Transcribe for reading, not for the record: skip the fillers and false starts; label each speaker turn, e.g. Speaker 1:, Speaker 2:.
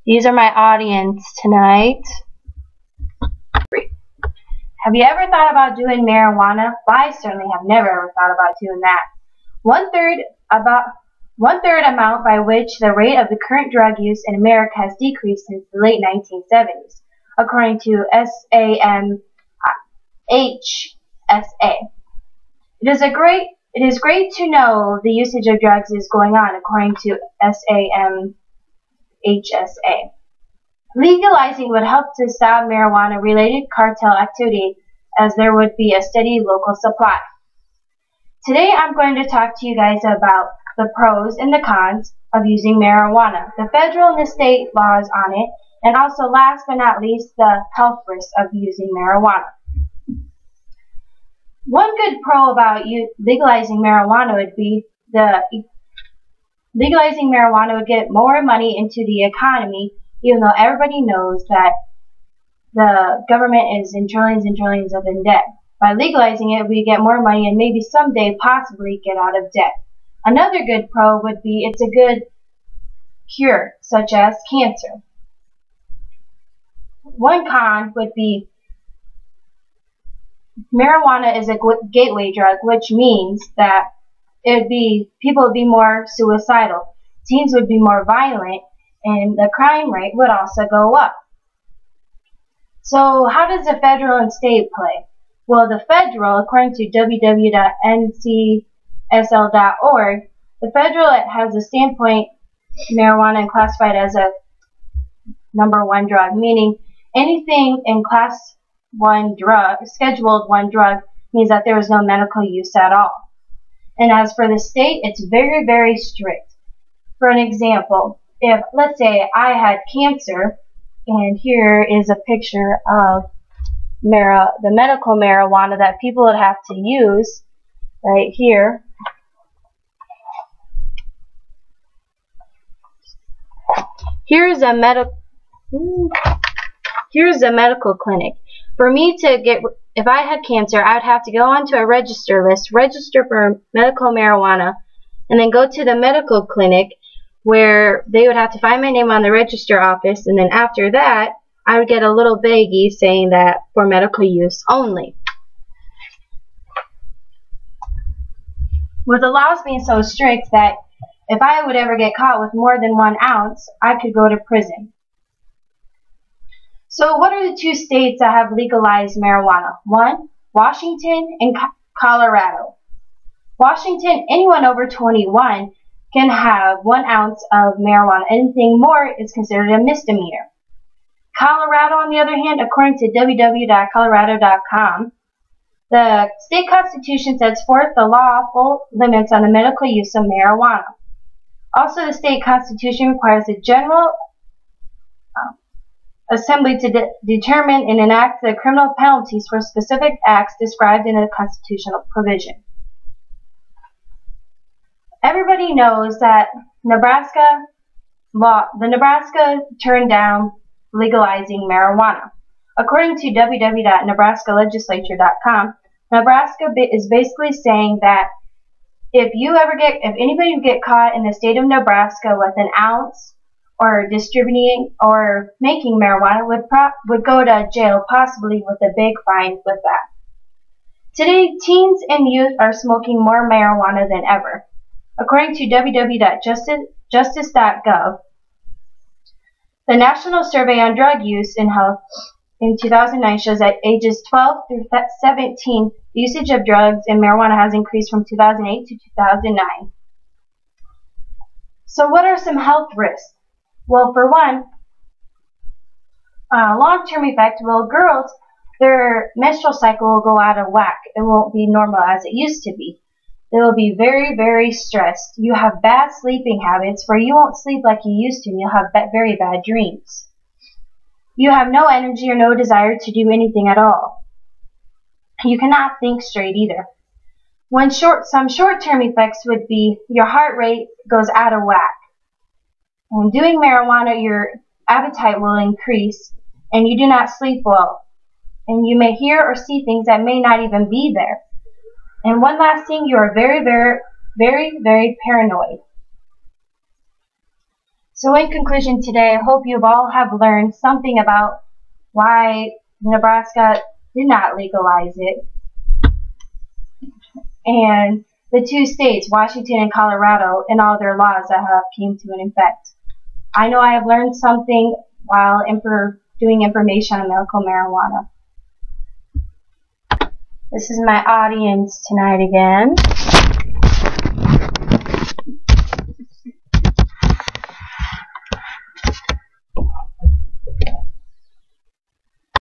Speaker 1: These are my audience tonight. Have you ever thought about doing marijuana? Well, I certainly have never ever thought about doing that. One third amount by which the rate of the current drug use in America has decreased since the late 1970s, according to HSA. It is great to know the usage of drugs is going on, according to HSA. Legalizing would help to stop marijuana-related cartel activity, as there would be a steady local supply. Today I'm going to talk to you guys about the pros and the cons of using marijuana, the federal and the state laws on it, and also last but not least, the health risks of using marijuana. One good pro about legalizing marijuana would be legalizing marijuana would get more money into the economy, even though everybody knows that the government is in trillions and trillions of in debt. By legalizing it, we get more money and maybe someday possibly get out of debt. Another good pro would be it's a good cure, such as cancer. One con would be marijuana is a gateway drug, which means that people would be more suicidal, teens would be more violent, and the crime rate would also go up. So how does the federal and state play? Well, the federal, according to www.ncsl.org, the federal has a standpoint marijuana classified as a number 1 drug, meaning anything in class 1 drug, scheduled 1 drug, means that there is no medical use at all. And as for the state, it's very, very strict. For an example, if, let's say, I had cancer, and here is a picture of the medical marijuana that people would have to use right here. Here's a medical clinic. For me to if I had cancer, I would have to go onto a register list, register for medical marijuana, and then go to the medical clinic where they would have to find my name on the register office, and then after that, I would get a little baggie saying that for medical use only. With the laws being so strict that if I would ever get caught with more than 1 ounce, I could go to prison. So what are the 2 states that have legalized marijuana? 1, Washington and Colorado. Washington, anyone over 21 can have 1 ounce of marijuana. Anything more is considered a misdemeanor. Colorado, on the other hand, according to www.colorado.com, the state constitution sets forth the lawful limits on the medical use of marijuana. Also, the state constitution requires the General Assembly to determine and enact the criminal penalties for specific acts described in a constitutional provision. Everybody knows that the Nebraska turned down legalizing marijuana. According to www.nebraskalegislature.com, Nebraska is basically saying that if anybody would get caught in the state of Nebraska with 1 ounce or distributing or making marijuana would go to jail, possibly with a big fine with that. Today, teens and youth are smoking more marijuana than ever. According to www.justice.gov, the National Survey on Drug Use and Health in 2009 shows that ages 12 through 17, the usage of drugs and marijuana has increased from 2008 to 2009. So what are some health risks? Well, for one, long-term effect, well, girls, their menstrual cycle will go out of whack. It won't be normal as it used to be. They will be very, very stressed. You have bad sleeping habits where you won't sleep like you used to, and you'll have very bad dreams. You have no energy or no desire to do anything at all. You cannot think straight either. Some short-term effects would be your heart rate goes out of whack. When doing marijuana, your appetite will increase, and you do not sleep well. And you may hear or see things that may not even be there. And one last thing, you are very, very, very, very paranoid. So in conclusion today, I hope you all have learned something about why Nebraska did not legalize it, and the two states, Washington and Colorado, and all their laws that have came to an effect. I know I have learned something while doing information on medical marijuana. This is my audience tonight again.